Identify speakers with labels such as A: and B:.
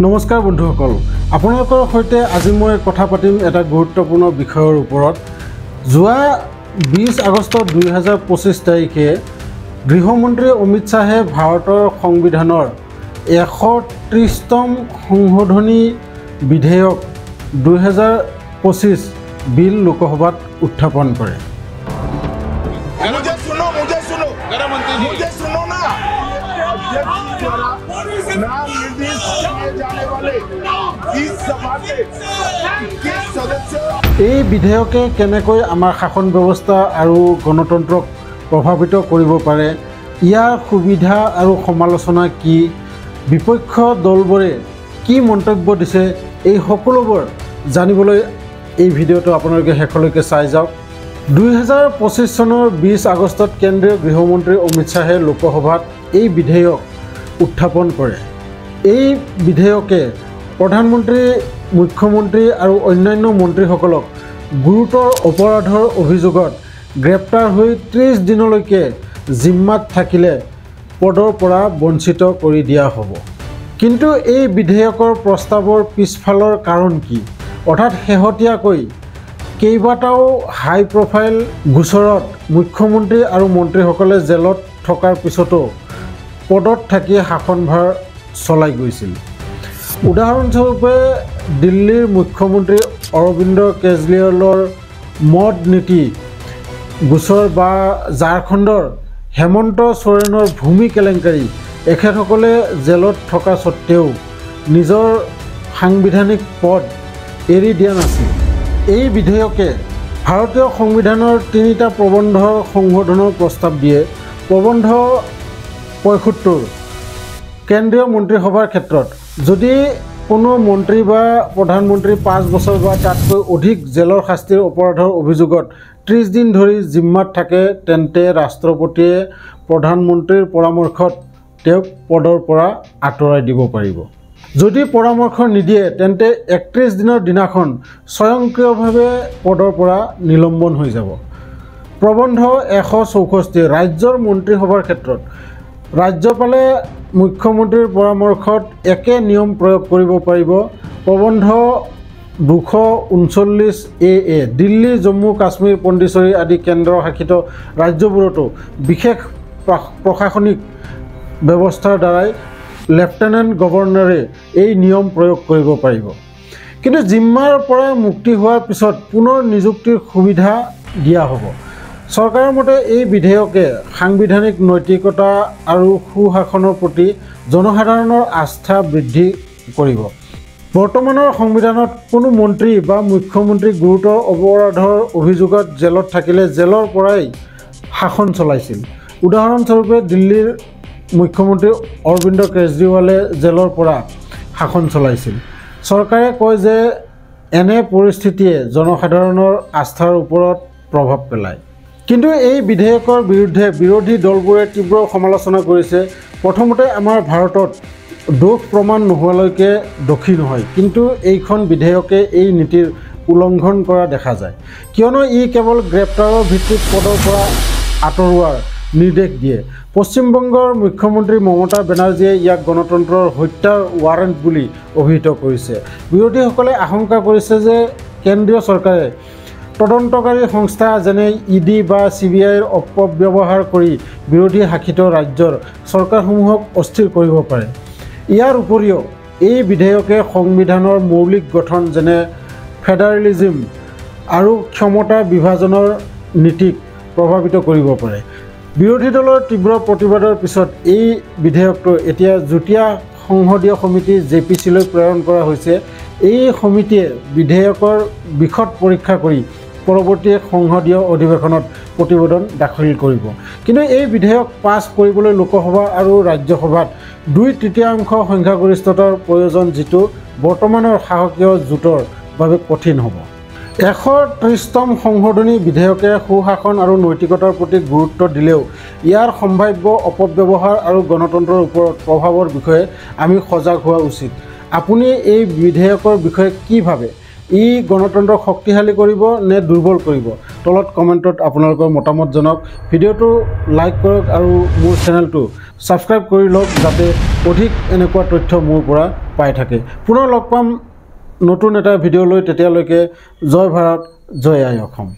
A: নমস্কাৰ বন্ধুসকল, আপোনালোকৰ সৈতে আজি মই কথা পাতিম এটা গুৰুত্বপূৰ্ণ বিষয়ৰ ওপৰত। যোৱা 20 আগষ্ট 2025 তাৰিখে গৃহমন্ত্ৰী অমিত শ্বাহে ভাৰতৰ সংবিধানৰ 130তম সংশোধনী বিধেয়ক 2025 বিল লোকসভাত উত্থাপন কৰে। এই বিধেয়কে কেনেকৈ আমাৰ শাসন ব্যৱস্থা আৰু গণতন্ত্ৰক প্ৰভাৱিত কৰিব পাৰে, ইয়াৰ সুবিধা আৰু সমালোচনা কি, বিপক্ষ দলবোৰে কি মন্তব্য দিছে, এই সকলোবোৰ জানিবলৈ এই ভিডিঅ'টো আপোনালোকে শেষলৈকে চাই যাওক। 2025 চনৰ 20 আগষ্টত কেন্দ্ৰীয় গৃহমন্ত্ৰী অমিত শ্বাহে লোকসভাত এই বিধেয়ক উত্থাপন কৰে। এই বিধেয়কে প্ৰধানমন্ত্ৰী, মুখ্যমন্ত্ৰী আৰু অন্যান্য মন্ত্ৰীসকলক গুৰুতৰ অপৰাধৰ অভিযোগত গ্ৰেপ্তাৰ হৈ 30 দিনলৈকে জিম্মাত থাকিলে পদৰ পৰা বঞ্চিত কৰি দিয়া হ'ব। কিন্তু এই বিধেয়কৰ প্ৰস্তাৱৰ পিছফালৰ কাৰণ কি? অৰ্থাৎ শেহতীয়াকৈ কেইবাটাও হাই প্ৰফাইল গোচৰত মুখ্যমন্ত্ৰী আৰু মন্ত্ৰীসকলে জেলত থকাৰ পিছতো পদত থাকি শাসনভাৰ চলাই গৈছিল। উদাহৰণস্বৰূপে দিল্লীৰ মুখ্যমন্ত্ৰী অৰবিন্দ কেজৰিৱালৰ মদ নীতি গোচৰ বা ঝাৰখণ্ডৰ হেমন্ত সোৰেনৰ ভূমি কেলেংকাৰী, এখেতসকলে জেলত থকা স্বত্তেও নিজৰ সাংবিধানিক পদ এৰি দিয়া নাছিল। এই বিধেয়কে ভাৰতীয় সংবিধানৰ 3টা প্ৰবন্ধৰ সংশোধনৰ প্ৰস্তাৱ দিয়ে। প্ৰবন্ধ 75 কেন্দ্ৰীয় মন্ত্ৰীসভাৰ ক্ষেত্ৰত যদি কোনো মন্ত্ৰী বা প্ৰধানমন্ত্ৰী 5 বছৰ বা তাতকৈ অধিক জেলৰ শাস্তিৰ অপৰাধৰ অভিযোগত 30 দিন ধৰি জিম্মাত থাকে, তেন্তে ৰাষ্ট্ৰপতিয়ে প্ৰধানমন্ত্ৰীৰ পৰামৰ্শত তেওঁক পদৰ পৰা আঁতৰাই দিব পাৰিব। যদি পৰামৰ্শ নিদিয়ে তেন্তে 31 দিনৰ দিনাখন স্বয়ংক্ৰিয়ভাৱে পদৰ পৰা নিলম্বন হৈ যাব। প্ৰবন্ধ 164 ৰাজ্যৰ মন্ত্ৰীসভাৰ ক্ষেত্ৰত ৰাজ্যপালে মুখ্যমন্ত্ৰীৰ পৰামৰ্শত একে নিয়ম প্ৰয়োগ কৰিব পাৰিব। প্ৰবন্ধ 239 দিল্লী, জম্মু কাশ্মীৰ, পণ্ডিচেৰী আদি কেন্দ্ৰশাসিত ৰাজ্যবোৰতো বিশেষ প্ৰশাসনিক ব্যৱস্থাৰ দ্বাৰাই লেফটেনেণ্ট গভৰ্ণৰে এই নিয়ম প্ৰয়োগ কৰিব পাৰিব। কিন্তু জিম্মাৰ পৰা মুক্তি হোৱাৰ পিছত পুনৰ নিযুক্তিৰ সুবিধা দিয়া হ'ব। চৰকাৰৰ মতে এই বিধেয়কে সাংবিধানিক নৈতিকতা আৰু সুশাসনৰ প্ৰতি জনসাধাৰণৰ আস্থা বৃদ্ধি কৰিব। বৰ্তমানৰ সংবিধানত কোনো মন্ত্ৰী বা মুখ্যমন্ত্ৰী গুৰুতৰ অপৰাধৰ অভিযোগত জেলত থাকিলে জেলৰ পৰাই শাসন চলাইছিল। উদাহৰণস্বৰূপে দিল্লীৰ মুখ্যমন্ত্ৰী অৰবিন্দ কেজৰিৱালে জেলৰ পৰা শাসন চলাইছিল। চৰকাৰে কয় যে এনে পৰিস্থিতিয়ে জনসাধাৰণৰ আস্থাৰ ওপৰত প্ৰভাৱ পেলায়। কিন্তু এই বিধেয়কৰ বিৰুদ্ধে বিৰোধী দলবোৰে তীব্ৰ সমালোচনা কৰিছে। প্ৰথমতে আমাৰ ভাৰতত দোষ প্ৰমাণ নোহোৱালৈকে দোষী নহয়, কিন্তু এইখন বিধেয়কে এই নীতিৰ উলংঘন কৰা দেখা যায়, কিয়নো ই কেৱল গ্ৰেপ্তাৰৰ ভিত্তিত পদৰ পৰা আঁতৰোৱাৰ নিৰ্দেশ দিয়ে। পশ্চিমবংগৰ মুখ্যমন্ত্ৰী মমতা বেনাৰ্জীয়ে ইয়াক গণতন্ত্ৰৰ হত্যাৰ ৱাৰেণ্ট বুলি অভিহিত কৰিছে। বিৰোধীসকলে আশংকা কৰিছে যে কেন্দ্ৰীয় চৰকাৰে তদন্তকাৰী সংস্থা যেনে ইডি বা CBIৰ অপব্যৱহাৰ কৰি বিৰোধী শাসিত ৰাজ্যৰ চৰকাৰসমূহক অস্থিৰ কৰিব পাৰে। ইয়াৰ উপৰিও এই বিধেয়কে সংবিধানৰ মৌলিক গঠন যেনে ফেডাৰেলিজিম আৰু ক্ষমতা বিভাজনৰ নীতিক প্ৰভাৱিত কৰিব পাৰে। বিৰোধী দলৰ তীব্ৰ প্ৰতিবাদৰ পিছত এই বিধেয়কটো এতিয়া যুটীয়া সংসদীয় সমিতি JPC-লৈ প্ৰেৰণ কৰা হৈছে। এই সমিতিয়ে বিধেয়কৰ বিশদ পৰীক্ষা কৰি পৰৱৰ্তী সংসদীয় অধিৱেশনত প্ৰতিবেদন দাখিল কৰিব। কিন্তু এই বিধেয়ক পাছ কৰিবলৈ লোকসভা আৰু ৰাজ্যসভাত 2/3 সংখ্যাগৰিষ্ঠতাৰ প্ৰয়োজন, যিটো বৰ্তমানৰ শাসকীয় জোঁটৰ বাবে কঠিন হ'ব। 130তম সংশোধনী বিধেয়কে সুশাসন আৰু নৈতিকতাৰ প্ৰতি গুৰুত্ব দিলেও ইয়াৰ সম্ভাৱ্য অপব্যৱহাৰ আৰু গণতন্ত্ৰৰ ওপৰত প্ৰভাৱৰ বিষয়ে আমি সজাগ হোৱা উচিত। আপুনি এই বিধেয়কৰ বিষয়ে কি ভাবে? ই গণতন্ত্ৰক শক্তিশালী কৰিব নে দুৰ্বল কৰিব তলত কমেণ্টত আপোনালোকৰ মতামত জনাওক ভিডিঅ'টো লাইক কৰক আৰু মোৰ চেনেলটো ছাবস্ক্ৰাইব কৰি লওক যাতে অধিক এনেকুৱা তথ্য মোৰ পৰা পাই থাকে পুনৰ লগ পাম নতুন এটা ভিডিঅ' লৈ তেতিয়ালৈকে জয় ভাৰত জয় আই অসম